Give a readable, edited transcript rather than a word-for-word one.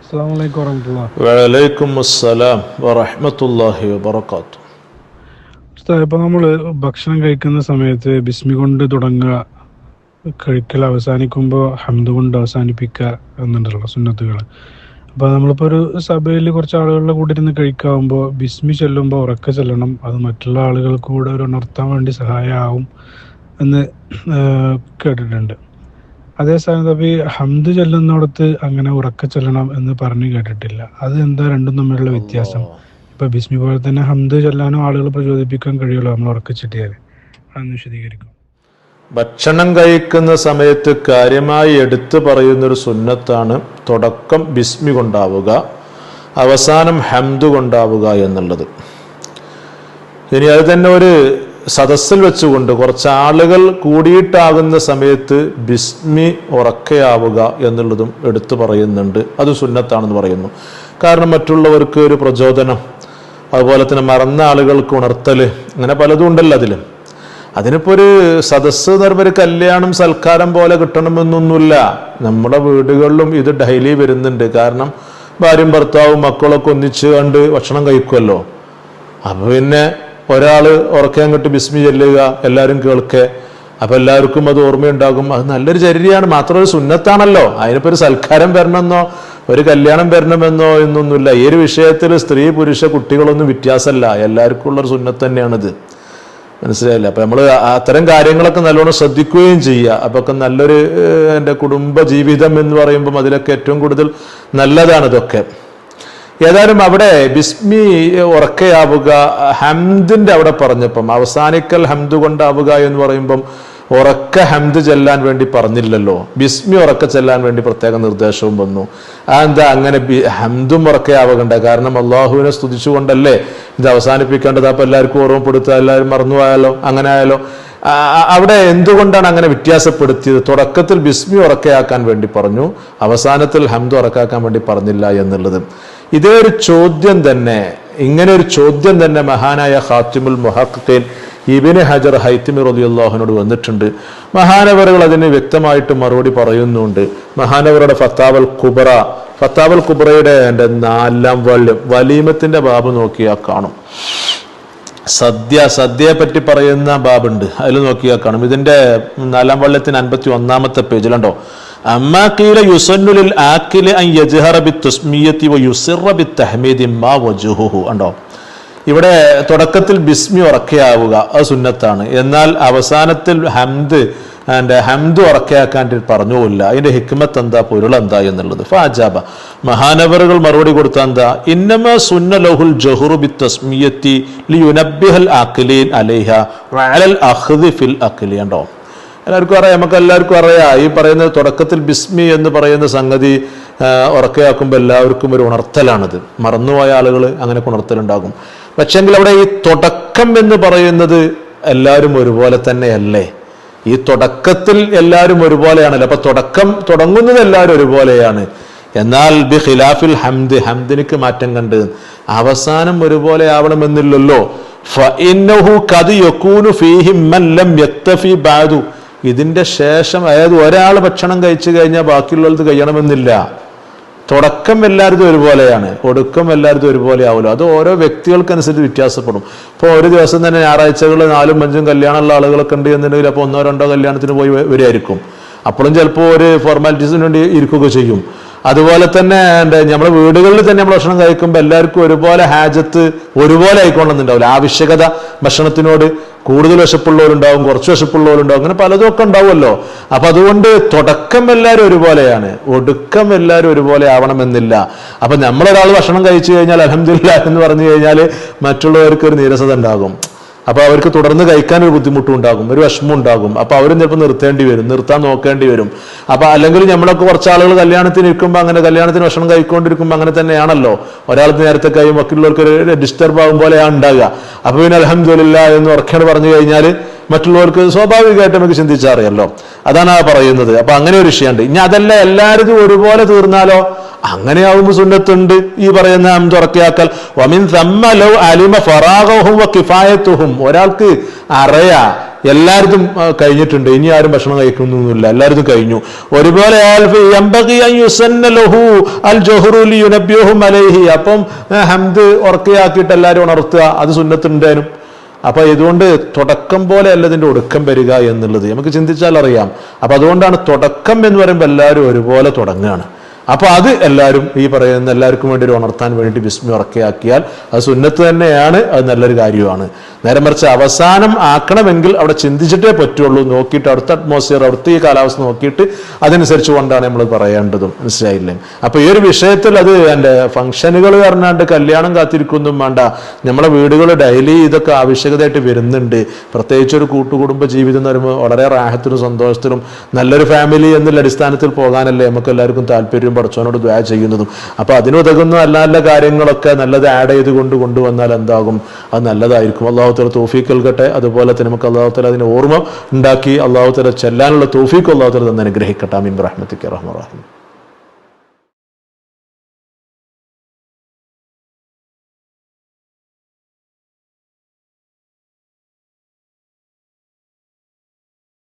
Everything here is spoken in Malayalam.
അസ്സലാമു അലൈക്കും വറഹ്മത്തുള്ളാഹി. വഅലൈക്കും അസ്സലാം വറഹ്മത്തുള്ളാഹി വബറകാതുഹു. ഉസ്താദ്, ഇപ്പൊ നമ്മള് ഭക്ഷണം കഴിക്കുന്ന സമയത്ത് ബിസ്മി കൊണ്ട് തുടങ്ങുക, കഴിക്കൽ അവസാനിക്കുമ്പോൾ ഹംദ് കൊണ്ട് അവസാനിപ്പിക്കുക എന്നുണ്ടല്ലോ സുന്നത്തുകൾ. അപ്പൊ നമ്മളിപ്പോ ഒരു സഭയിൽ കുറച്ച് ആളുകളുടെ കൂടെ ഇരുന്ന് കഴിക്കാവുമ്പോൾ ബിസ്മി ചൊല്ലുമ്പോൾ ഉറക്കെ ചെല്ലണം. അത് മറ്റുള്ള ആളുകൾക്ക് കൂടെ ഒരു ഉണർത്താൻ വേണ്ടി സഹായമാവും എന്ന് കേട്ടിട്ടുണ്ട്. അതേസമയത്ത് അപ്പൊ ഈ ഹംദ് ചൊല്ലുന്നിടത്ത് അങ്ങനെ ഉറക്കെ ചൊല്ലണം എന്ന് പറഞ്ഞു കേട്ടിട്ടില്ല. അത് എന്താ രണ്ടും തമ്മിലുള്ള വ്യത്യാസം? ഇപ്പൊ ബിസ്മി പോലെ തന്നെ ഹംദ് ചൊല്ലാനും ആളുകൾ പ്രചോദിപ്പിക്കാൻ കഴിയുമല്ലോ നമ്മൾ ഉറക്കെ ചൊല്ലിയാൽ. അതൊന്ന് വിശദീകരിക്കും. ഭക്ഷണം കഴിക്കുന്ന സമയത്ത് കാര്യമായി എടുത്തു പറയുന്നൊരു സുന്നത്താണ് തുടക്കം ബിസ്മി കൊണ്ടാവുക, അവസാനം ഹംദ് കൊണ്ടാവുക എന്നുള്ളത്. ഇനി അത് തന്നെ ഒരു സദസ്സിൽ വെച്ചുകൊണ്ട് കുറച്ച് ആളുകൾ കൂടിയിട്ടാകുന്ന സമയത്ത് ബിസ്മി ഉറക്കെയാവുക എന്നുള്ളതും എടുത്തു പറയുന്നുണ്ട്. അത് സുന്നത്താണെന്ന് പറയുന്നു. കാരണം മറ്റുള്ളവർക്ക് ഒരു പ്രചോദനം, അതുപോലെ തന്നെ മറന്ന ആളുകൾക്ക് ഉണർത്തല്, അങ്ങനെ പലതും ഉണ്ടല്ലോ അതിൽ. അതിനിപ്പോൾ ഒരു സദസ്സ് എന്ന് പറയുമ്പോൾ ഒരു കല്യാണം സൽക്കാരം പോലെ കിട്ടണമെന്നൊന്നുമില്ല. നമ്മുടെ വീടുകളിലും ഇത് ഡെയിലി വരുന്നുണ്ട്. കാരണം ഭാര്യയും ഭർത്താവും മക്കളൊക്കെ ഒന്നിച്ച് കണ്ട് ഭക്ഷണം കഴിക്കുമല്ലോ. അപ്പോൾ പിന്നെ ഒരാൾ ഉറക്കെ അങ്ങോട്ട് ബിസ്മി ചെല്ലുക, എല്ലാവരും കേൾക്കെ, അപ്പം എല്ലാവർക്കും അത് ഓർമ്മയുണ്ടാകും. അത് നല്ലൊരു ചര്യയാണ്, മാത്രം ഒരു സുന്നത്താണല്ലോ. അതിനിപ്പോൾ ഒരു സൽക്കാരം വരണമെന്നോ ഒരു കല്യാണം വരണമെന്നോ എന്നൊന്നുമില്ല. ഈ ഒരു വിഷയത്തിൽ സ്ത്രീ പുരുഷ കുട്ടികളൊന്നും വ്യത്യാസമല്ല, എല്ലാവർക്കും ഉള്ളൊരു സുന്നത്ത് തന്നെയാണിത്. മനസ്സിലായില്ല? അപ്പം നമ്മൾ അത്തരം കാര്യങ്ങളൊക്കെ നല്ലോണം ശ്രദ്ധിക്കുകയും ചെയ്യുക. അപ്പോൾ ഒക്കെ നല്ലൊരു എൻ്റെ കുടുംബ ജീവിതം എന്ന് പറയുമ്പം അതിലൊക്കെ ഏറ്റവും കൂടുതൽ നല്ലതാണ് ഇതൊക്കെ. ഏതായാലും അവിടെ ബിസ്മി ഉറക്കെയാവുക, ഹംദിന്റെ അവിടെ പറഞ്ഞപ്പം അവസാനിക്കൽ ഹംദ് കൊണ്ടാവുക എന്ന് പറയുമ്പം ഉറക്ക ഹംദ് ചെല്ലാൻ വേണ്ടി പറഞ്ഞില്ലല്ലോ, ബിസ്മി ഉറക്കെ ചെല്ലാൻ വേണ്ടി പ്രത്യേക നിർദ്ദേശവും വന്നു. അതെന്താ അങ്ങനെ ഹംദും ഉറക്കെയാവകണ്ട? കാരണം അള്ളാഹുവിനെ സ്തുതിച്ചുകൊണ്ടല്ലേ ഇത് അവസാനിപ്പിക്കേണ്ടത്. അപ്പം എല്ലാവർക്കും ഓർമ്മപ്പെടുത്തുക, എല്ലാവരും മറന്നുപോയാലോ, അങ്ങനെ ആയാലോ. അവിടെ എന്തുകൊണ്ടാണ് അങ്ങനെ വ്യത്യാസപ്പെടുത്തിയത്? തുടക്കത്തിൽ ബിസ്മി ഉറക്കെയാക്കാൻ വേണ്ടി പറഞ്ഞു, അവസാനത്തിൽ ഹംദ് ഉറക്കാക്കാൻ വേണ്ടി പറഞ്ഞില്ല എന്നുള്ളത്. ഇതേ ഒരു ചോദ്യം തന്നെ, ഇങ്ങനെ ഒരു ചോദ്യം തന്നെ മഹാനായ ഖാത്തിമുൽ മുഹഖ്ഖീൻ ഇബ്നു ഹജർ ഹൈതമി റളിയല്ലാഹുവിനോട് വന്നിട്ടുണ്ട്. മഹാനവറുകൾ അതിന് വ്യക്തമായിട്ട് മറുപടി പറയുന്നുണ്ട്. മഹാനവറുടെ ഫത്താവൽ കുബ്രയുടെ 4ാം വാള്യം വലീമത്തിന്റെ ബാബ് നോക്കിയാൽ കാണും. സദ്യയെ പറ്റി പറയുന്ന ബാബുണ്ട്, അതിൽ നോക്കിയാൽ കാണും. ഇതിന്റെ 4ാം വാള്യത്തിന് 51ാമത്തെ പേജിലുണ്ടോ, അമ്മാ ഖീല യുസന്നു ലിൽ ആഖിലി അൻ യജ്ഹറ ബിത്തസ്മിയതി വയുസിറ ബിത്തഹ്മീദി മാ വജ്ഹുഹു. ഉണ്ടോ? ഇവിടെ തുടക്കത്തിൽ ബിസ്മി ഉറക്കെയാവുക അത് സുന്നത്താണ്. എന്നാൽ അവസാനത്തിൽ ഹംദ് ഉറക്കെയാക്കാൻ പറഞ്ഞുമില്ല. അതിന്റെ ഹിക്മത്ത് എന്താ, പൊരുളെന്താ എന്നുള്ളത്. ഫാജാബ, മഹാനവറുകൾ മറുപടി കൊടുത്ത എന്താ, ഇന്നമാ സുന്ന ലഹുൽ ജഹ്റു ബിത്തസ്മിയതി ലിയുനബ്ബിഹൽ ആഖിലീൻ അലൈഹ വഅലൽ അഖ്ദി ഫിൽ അഖ്ലി. ഉണ്ടോ? എല്ലാവർക്കും അറിയാം, നമുക്ക് എല്ലാവർക്കും അറിയാം. ഈ പറയുന്നത് തുടക്കത്തിൽ ബിസ്മി എന്ന് പറയുന്ന സംഗതി ഉറക്കെയാക്കുമ്പോൾ എല്ലാവർക്കും ഒരു ഉണർത്തലാണിത്. മറന്നുപോയ ആളുകൾ അങ്ങനെ ഉണർത്തലുണ്ടാകും. പക്ഷെങ്കിൽ അവിടെ ഈ തുടക്കം എന്ന് പറയുന്നത് എല്ലാവരും ഒരുപോലെ തന്നെയല്ലേ? ഈ തുടക്കത്തിൽ എല്ലാവരും ഒരുപോലെയാണല്ലോ. അപ്പൊ തുടങ്ങുന്നത് എല്ലാവരും ഒരുപോലെയാണ്. എന്നാൽ ബി ഖിലാഫിൽ ഹംദിനിക്ക് മാറ്റം കണ്ട് അവസാനം ഒരുപോലെ ആവണമെന്നില്ലല്ലോ. ഫഇന്നഹു ഖദ് യകൂനു ഫീഹി മൻ ലം യക്തഫി ബഅദു. ഇതിന്റെ ശേഷം, അതായത് ഒരാൾ ഭക്ഷണം കഴിച്ചു കഴിഞ്ഞാൽ ബാക്കിയുള്ളത് കഴിയണമെന്നില്ല. തുടക്കം എല്ലാവരും ഒരുപോലെയാണ്, ഒടുക്കം എല്ലാവരും ഒരുപോലെ ആവുമല്ലോ. അത് ഓരോ വ്യക്തികൾക്കനുസരിച്ച് വ്യത്യാസപ്പെടും. ഇപ്പോൾ ഒരു ദിവസം തന്നെ ഞായറാഴ്ചകൾ 4ഉം 5ഉം കല്യാണമുള്ള ആളുകളൊക്കെ ഉണ്ട് എന്നുണ്ടെങ്കിൽ അപ്പോൾ 1ഓ 2ഓ കല്യാണത്തിന് പോയി വരികയായിരിക്കും. അപ്പോഴും ചിലപ്പോൾ ഒരു ഫോർമാലിറ്റീസിന് വേണ്ടി ഇരിക്കുകയൊക്കെ ചെയ്യും. അതുപോലെ തന്നെ നമ്മുടെ വീടുകളിൽ തന്നെ നമ്മൾ ഭക്ഷണം കഴിക്കുമ്പോൾ എല്ലാവർക്കും ഒരുപോലെ ഹാജത്ത് ഒരുപോലെ ആയിക്കൊള്ളുന്നുണ്ടാവില്ല. ആവശ്യകത ഭക്ഷണത്തിനോട് കൂടുതൽ വിശപ്പുള്ളവരുണ്ടാവും, കുറച്ച് വിശപ്പുള്ളവരുണ്ടാവും, അങ്ങനെ പലതും ഒക്കെ ഉണ്ടാവുമല്ലോ. അപ്പൊ അതുകൊണ്ട് തുടക്കം എല്ലാവരും ഒരുപോലെയാണ്, ഒടുക്കം എല്ലാവരും ഒരുപോലെ ആവണമെന്നില്ല. അപ്പൊ നമ്മളൊരാൾ ഭക്ഷണം കഴിച്ചു കഴിഞ്ഞാൽ അൽഹംദുലില്ലാഹ് എന്ന് പറഞ്ഞു കഴിഞ്ഞാൽ മറ്റുള്ളവർക്ക് ഒരു നീരസത ഉണ്ടാകും. അപ്പൊ അവർക്ക് തുടർന്ന് കഴിക്കാൻ ഒരു ബുദ്ധിമുട്ടും ഉണ്ടാകും, ഒരു വിഷമം ഉണ്ടാകും. അപ്പൊ അവരും ചിലപ്പോൾ നിർത്താൻ നോക്കേണ്ടി വരും. അപ്പൊ അല്ലെങ്കിൽ നമ്മളൊക്കെ കുറച്ച് ആളുകൾ കല്യാണത്തിന് ഇരിക്കുമ്പോൾ, അങ്ങനെ കല്യാണത്തിന് ഭക്ഷണം കഴിക്കൊണ്ടിരിക്കുമ്പോൾ അങ്ങനെ തന്നെയാണല്ലോ. ഒരാൾ നേരത്തെ കഴിയും, മറ്റുള്ളവർക്ക് ഒരു ഡിസ്റ്റർബ് ആകും പോലെയാണ് ഉണ്ടാകുക. അപ്പൊ പിന്നെ അൽഹംദുലില്ലാഹ് എന്ന് ഉറക്കെ പറഞ്ഞു കഴിഞ്ഞാൽ മറ്റുള്ളവർക്ക് സ്വാഭാവികമായിട്ട് നമുക്ക് ചിന്തിച്ചറിയല്ലോ. അതാണ് ആ പറയുന്നത്. അപ്പൊ അങ്ങനെ ഒരു വിഷയമുണ്ട്. ഇനി അതല്ല എല്ലാവരും ഒരുപോലെ തീർന്നാലോ, അങ്ങനെയാവുമ്പോൾ സുന്നത്തുണ്ട് ഈ പറയുന്ന ഹംദ് ഉറക്കെയാക്കൽ. വമിൻ സമ്മ ലൗ അലിമ ഫറാഗഹും വ കിഫായത്തുഹും. ഒരാൾക്ക് അറിയാ എല്ലാവർക്കും കഴിഞ്ഞിട്ടുണ്ട്, ഇനി ആരും ഭക്ഷണം കഴിക്കുന്നൊന്നുമില്ല, എല്ലാവരും കഴിഞ്ഞു. ഒരുപോലെ അപ്പം ഹംദ് ഉറക്കയാക്കിയിട്ട് എല്ലാവരും ഉണർത്തുക, അത് സുന്നത്തുണ്ടേനും. അപ്പൊ ഇതുകൊണ്ട് തുടക്കം പോലെ അല്ല ഇതിന്റെ ഒടുക്കം വരിക എന്നുള്ളത് നമുക്ക് ചിന്തിച്ചാൽ അറിയാം. അപ്പൊ അതുകൊണ്ടാണ് തുടക്കം എന്ന് പറയുമ്പോൾ എല്ലാവരും ഒരുപോലെ തുടങ്ങുകയാണ്. അപ്പൊ അത് എല്ലാവരും ഈ പറയുന്ന എല്ലാവർക്കും വേണ്ടി ഒരു ഉണർത്താൻ വേണ്ടി ബിസ്മി ഉറക്കയാക്കിയാൽ അത് സുന്നത്ത് തന്നെയാണ്, അത് നല്ലൊരു കാര്യമാണ്. നേരെ മറിച്ച് അവസാനം ആക്കണമെങ്കിൽ അവിടെ ചിന്തിച്ചിട്ടേ പറ്റുള്ളൂ, നോക്കിയിട്ട് അവിടുത്തെ അറ്റ്മോസ്ഫിയർ, അവിടുത്തെ ഈ കാലാവസ്ഥ നോക്കിയിട്ട് അതനുസരിച്ച് കൊണ്ടാണ് നമ്മൾ പറയേണ്ടതും. മനസ്സിലായില്ലേ? അപ്പൊ ഈ ഒരു വിഷയത്തിൽ അത് എൻ്റെ ഫംഗ്ഷനുകൾ പറഞ്ഞാണ്ട് കല്യാണം കാത്തിരിക്കൊന്നും വേണ്ട. നമ്മളെ വീടുകൾ ഡെയിലി ഇതൊക്കെ ആവശ്യകതയായിട്ട് വരുന്നുണ്ട്. പ്രത്യേകിച്ച് ഒരു കൂട്ടുകുടുംബ ജീവിതം എന്ന് പറയുമ്പോൾ വളരെ റാഹത്തിലും സന്തോഷത്തിലും നല്ലൊരു ഫാമിലി എന്നുള്ള അടിസ്ഥാനത്തിൽ പോകാനല്ലേ നമുക്ക് എല്ലാവർക്കും താല്പര്യം, പടച്ചവനോട് ദുആ ചെയ്യുന്നതും. അപ്പൊ അതിനുതകുന്ന നല്ല നല്ല കാര്യങ്ങളൊക്കെ നല്ലത് ആഡ് ചെയ്ത് കൊണ്ടുവന്നാൽ എന്താകും, അത് നല്ലതായിരിക്കും. അള്ളാഹു തആല തൗഫീഖ് നൽകട്ടെ. അതുപോലെ തന്നെ നമുക്ക് അള്ളാഹു തആല അതിന് ഓർമ്മ ഉണ്ടാക്കി അള്ളാഹു തആല ചെല്ലാനുള്ള തൗഫീഖ് അള്ളാഹു തആല തന്നെ അനുഗ്രഹിക്കട്ടെ. ആമീൻ ബിറഹ്മതിക യാ അർഹമർ റഹീം.